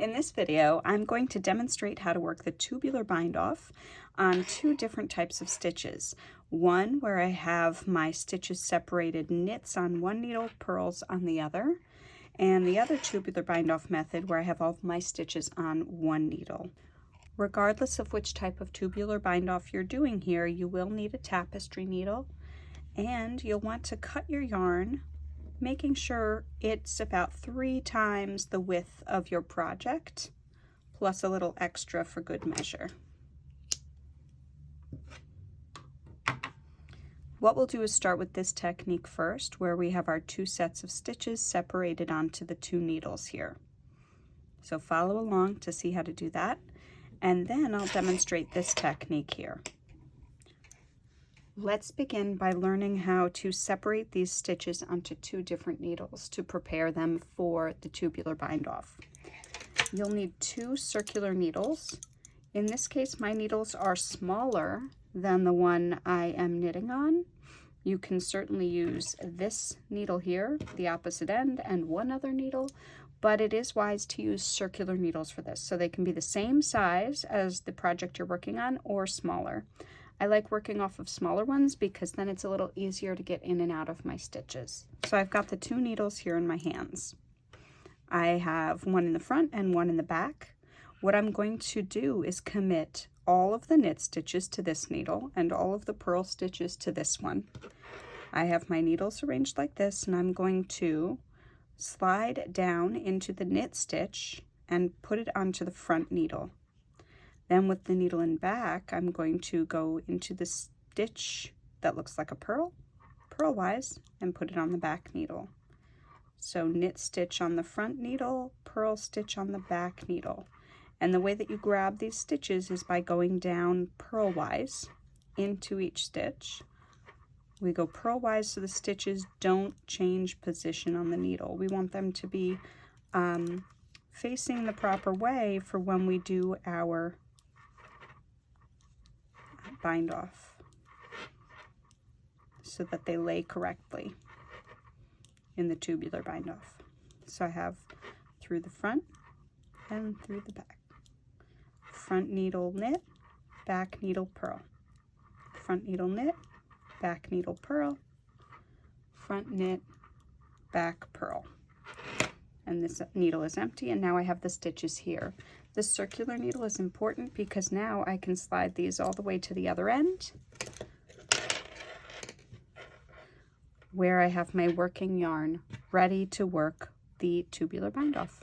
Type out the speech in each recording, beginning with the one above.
In this video, I'm going to demonstrate how to work the tubular bind off on two different types of stitches. One where I have my stitches separated knits on one needle, purls on the other, and the other tubular bind off method where I have all of my stitches on one needle. Regardless of which type of tubular bind off you're doing here, you will need a tapestry needle, and you'll want to cut your yarn making sure it's about 3 times the width of your project, plus a little extra for good measure. What we'll do is start with this technique first, where we have our 2 sets of stitches separated onto the 2 needles here. So follow along to see how to do that, and then I'll demonstrate this technique here. Let's begin by learning how to separate these stitches onto 2 different needles to prepare them for the tubular bind off. You'll need 2 circular needles. In this case, my needles are smaller than the one I am knitting on. You can certainly use this needle here, the opposite end, and one other needle, but it is wise to use circular needles for this. So they can be the same size as the project you're working on or smaller. I like working off of smaller ones because then it's a little easier to get in and out of my stitches. So I've got the 2 needles here in my hands. I have one in the front and one in the back. What I'm going to do is commit all of the knit stitches to this needle and all of the purl stitches to this one. I have my needles arranged like this, and I'm going to slide down into the knit stitch and put it onto the front needle. Then with the needle in back, I'm going to go into the stitch that looks like a purl, purlwise, and put it on the back needle. So knit stitch on the front needle, purl stitch on the back needle. And the way that you grab these stitches is by going down purlwise into each stitch. We go purlwise so the stitches don't change position on the needle. We want them to be facing the proper way for when we do our bind off, so that they lay correctly in the tubular bind off. So I have through the front and through the back. Front needle knit, back needle purl. Front needle knit, back needle purl. Front knit, back purl. And this needle is empty, and now I have the stitches here. The circular needle is important because now I can slide these all the way to the other end, where I have my working yarn ready to work the tubular bind off.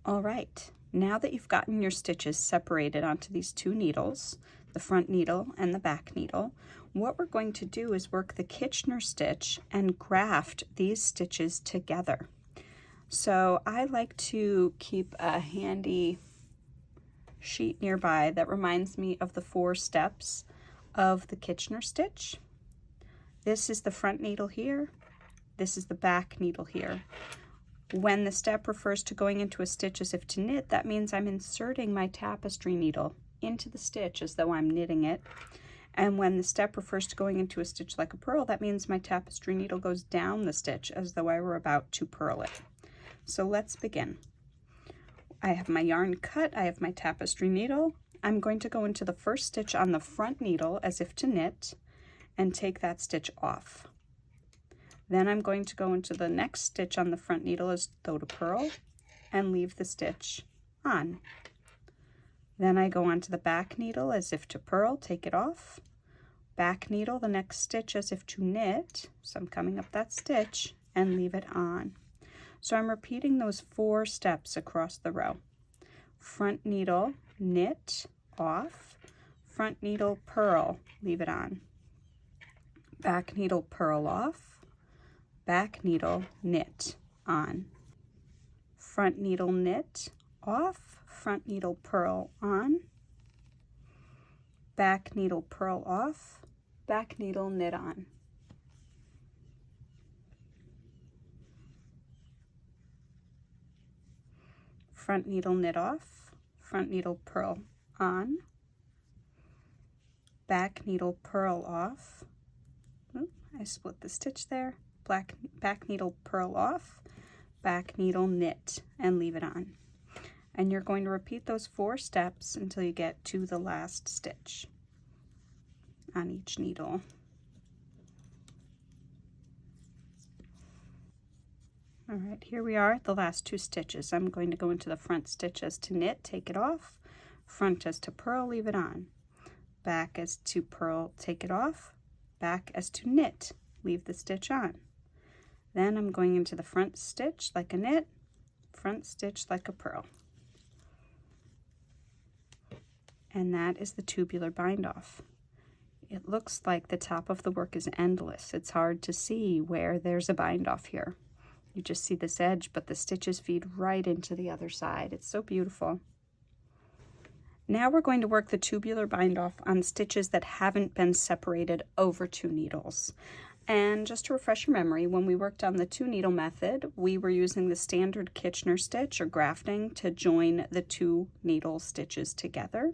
All right, now that you've gotten your stitches separated onto these 2 needles, the front needle and the back needle, what we're going to do is work the Kitchener stitch and graft these stitches together. So I like to keep a handy sheet nearby that reminds me of the 4 steps of the Kitchener stitch. This is the front needle here. This is the back needle here. When the step refers to going into a stitch as if to knit, that means I'm inserting my tapestry needle into the stitch as though I'm knitting it. And when the step refers to going into a stitch like a purl, that means my tapestry needle goes down the stitch as though I were about to purl it. So let's begin. I have my yarn cut, I have my tapestry needle. I'm going to go into the first stitch on the front needle as if to knit and take that stitch off. Then I'm going to go into the next stitch on the front needle as though to purl and leave the stitch on. Then I go onto the back needle as if to purl, take it off. Back needle, the next stitch as if to knit, so I'm coming up that stitch and leave it on. So I'm repeating those 4 steps across the row. Front needle, knit, off. Front needle, purl, leave it on. Back needle, purl off. Back needle, knit, on. Front needle, knit, off. Front needle, purl, on. Back needle, purl off. Back needle, knit on. Front needle, knit off, front needle, purl on, back needle, purl off. I split the stitch there. Back needle, purl off, back needle, knit, and leave it on. And you're going to repeat those 4 steps until you get to the last stitch on each needle. All right, here we are at the last 2 stitches. I'm going to go into the front stitch as to knit, take it off, front as to purl, leave it on, back as to purl, take it off, back as to knit, leave the stitch on. Then I'm going into the front stitch like a knit, front stitch like a purl. And that is the tubular bind off. It looks like the top of the work is endless. It's hard to see where there's a bind off here. You just see this edge, but the stitches feed right into the other side. It's so beautiful. Now we're going to work the tubular bind off on stitches that haven't been separated over 2 needles. And just to refresh your memory, when we worked on the 2 needle method, we were using the standard Kitchener stitch or grafting to join the 2 needle stitches together.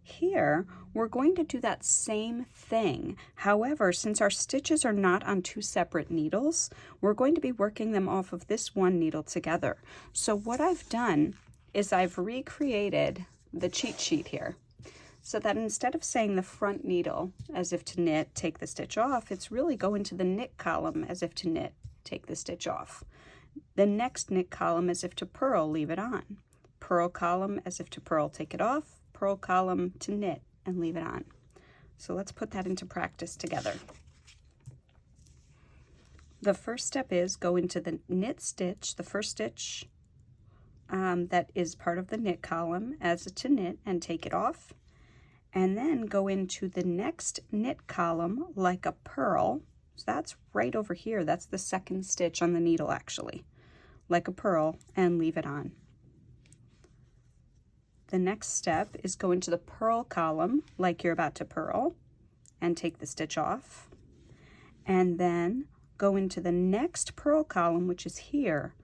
Here, we're going to do that same thing. However, since our stitches are not on 2 separate needles, we're going to be working them off of this 1 needle together. So what I've done is I've recreated the cheat sheet here, so that instead of saying the front needle as if to knit, take the stitch off, it's really go into the knit column as if to knit, take the stitch off. The next knit column as if to purl, leave it on. Purl column as if to purl, take it off. Purl column to knit and leave it on. So let's put that into practice together. The first step is go into the knit stitch, the first stitch that is part of the knit column as to knit, and take it off. And then go into the next knit column like a purl. So that's right over here. That's the second stitch on the needle actually. Like a purl, and leave it on. The next step is go into the purl column like you're about to purl and take the stitch off. And then go into the next purl column, which is here,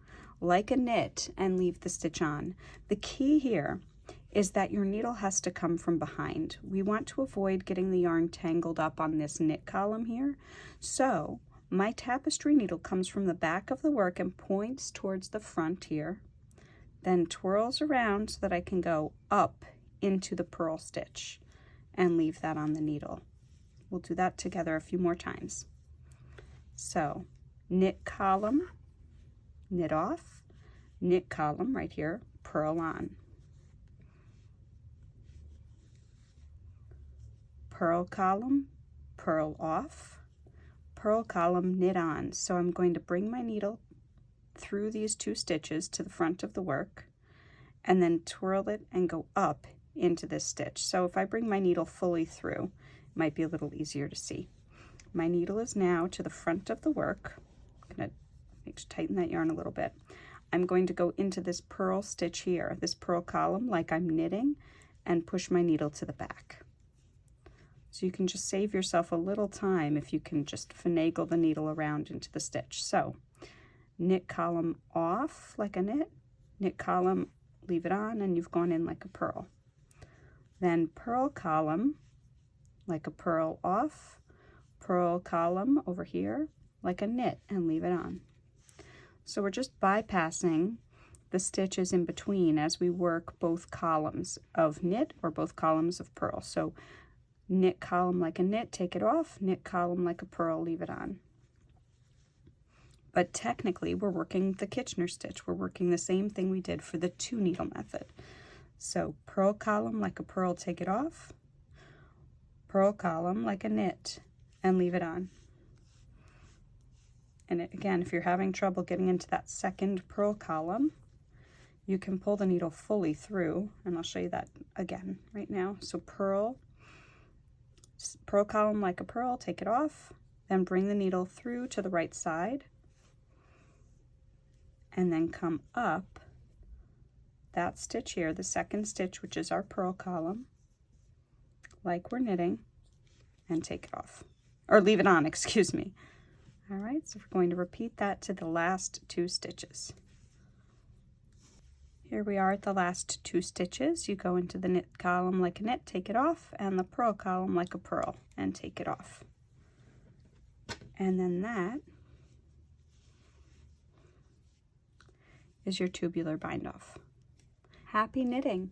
like a knit, and leave the stitch on. The key here is that your needle has to come from behind. We want to avoid getting the yarn tangled up on this knit column here. So my tapestry needle comes from the back of the work and points towards the front here, then twirls around so that I can go up into the purl stitch and leave that on the needle. We'll do that together a few more times. So knit column, knit off, knit column right here, purl on. Purl column, purl off, purl column, knit on. So I'm going to bring my needle through these 2 stitches to the front of the work and then twirl it and go up into this stitch. So if I bring my needle fully through, it might be a little easier to see. My needle is now to the front of the work. I'm going to tighten that yarn a little bit. I'm going to go into this purl stitch here, this purl column like I'm knitting, and push my needle to the back. So you can just save yourself a little time if you can just finagle the needle around into the stitch. So knit column off like a knit column, leave it on, and you've gone in like a purl. Then purl column like a purl off, purl column over here like a knit, and leave it on. So we're just bypassing the stitches in between as we work both columns of knit or both columns of purl. So knit column like a knit, take it off, knit column like a purl, leave it on. But technically we're working the Kitchener stitch. We're working the same thing we did for the 2 needle method. So purl column like a purl, take it off, purl column like a knit, and leave it on. And again, if you're having trouble getting into that second purl column, you can pull the needle fully through, and I'll show you that again right now. So purl column like a purl, take it off, then bring the needle through to the right side, and then come up that stitch here, the second stitch, which is our purl column, like we're knitting, and take it off, or leave it on, excuse me. All right, so we're going to repeat that to the last 2 stitches. Here we are at the last 2 stitches. You go into the knit column like a knit, take it off, and the purl column like a purl, and take it off. And then that is your tubular bind off. Happy knitting!